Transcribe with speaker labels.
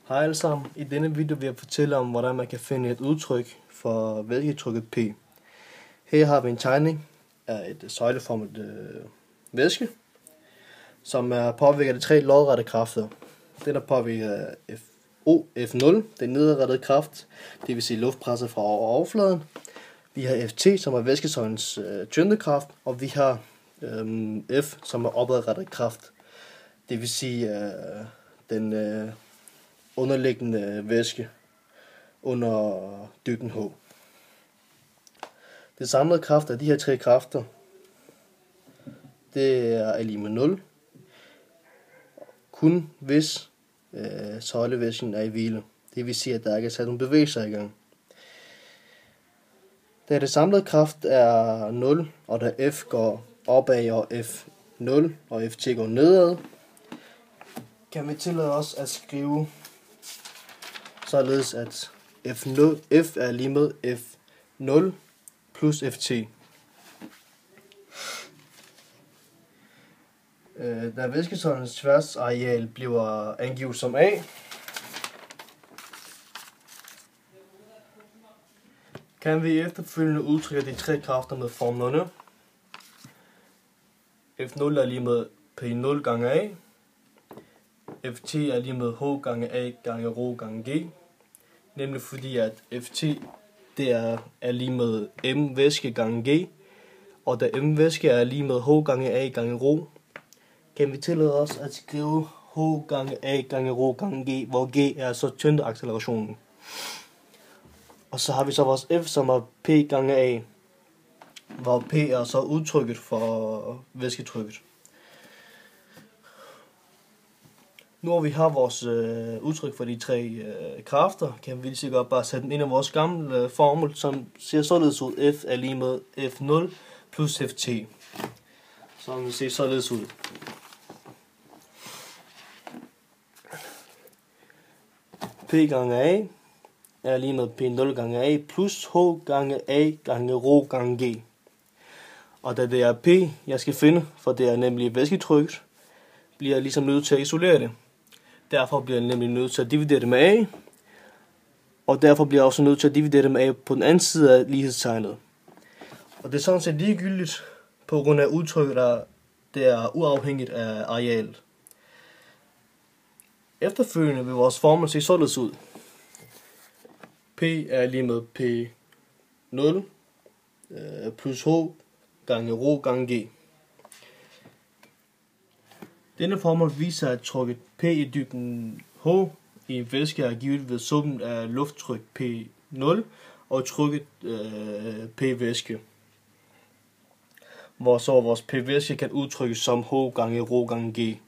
Speaker 1: Hej alle sammen. I denne video vil jeg fortælle om, hvordan man kan finde et udtryk for væsketrykket P. Her har vi en tegning af et søjleformet væske, som er påvirket af tre lodrette kræfter. Den er påvirket af F0, den nedadrettede kraft, det vil sige luftpresset fra overfladen. Vi har Ft, som er væskesøjlens tyngdekraft, og vi har F, som er opadrettet kraft, det vil sige den underliggende væske under dybden H. Det samlede kraft af de her tre kræfter, det er lig med 0, kun hvis søjlevæsken er i hvile. Det vil sige, at der ikke er sat nogen bevægelser i gang. Da det samlede kraft er 0, og da F går opad og F0 og Ft går nedad, kan vi tillade os at skrive således at F er lige med F0 plus Ft. Da væskesøjlens tværsareal bliver angivet som A, kan vi efterfølgende udtrykke de tre kræfter med formlerne. F0 er lige med P0 gange A, Ft er lige med H gange A gange ρ gange G, nemlig fordi at Ft det er lige med M væske gange G, og da M væske er lige med H gange A gange ρ, kan vi tillade os at skrive H gange A gange ρ gange G, hvor G er så tyngdeaccelerationen. Og så har vi så vores F, som er P gange A, hvor P er så udtrykket for væsketrykket. Nu hvor vi har vores udtryk for de tre kræfter, kan vi lige så godt bare sætte den ind i vores gamle formel, som ser således ud. F er lige med F0 plus Ft. Så vi ser således ud. P gange A er lige med P0 gange A plus H gange A gange ρ gange G. Og da det er P, jeg skal finde, for det er nemlig væsketrykket, bliver jeg ligesom nødt til at isolere det. Derfor bliver jeg nemlig nødt til at dividere det med A, og derfor bliver jeg også nødt til at dividere det med A på den anden side af lighedstegnet. Og det er sådan set ligegyldigt, på grund af udtrykket, der det er uafhængigt af arealet. Efterfølgende vil vores formel se således ud. P er lige med P0 plus H gange ρ gange G. Denne formel viser, at trykket P i dybden H i en væske er givet ved summen af lufttryk P0 og trykket P-væske, hvor så vores P-væske kan udtrykkes som H gange ρ gange G.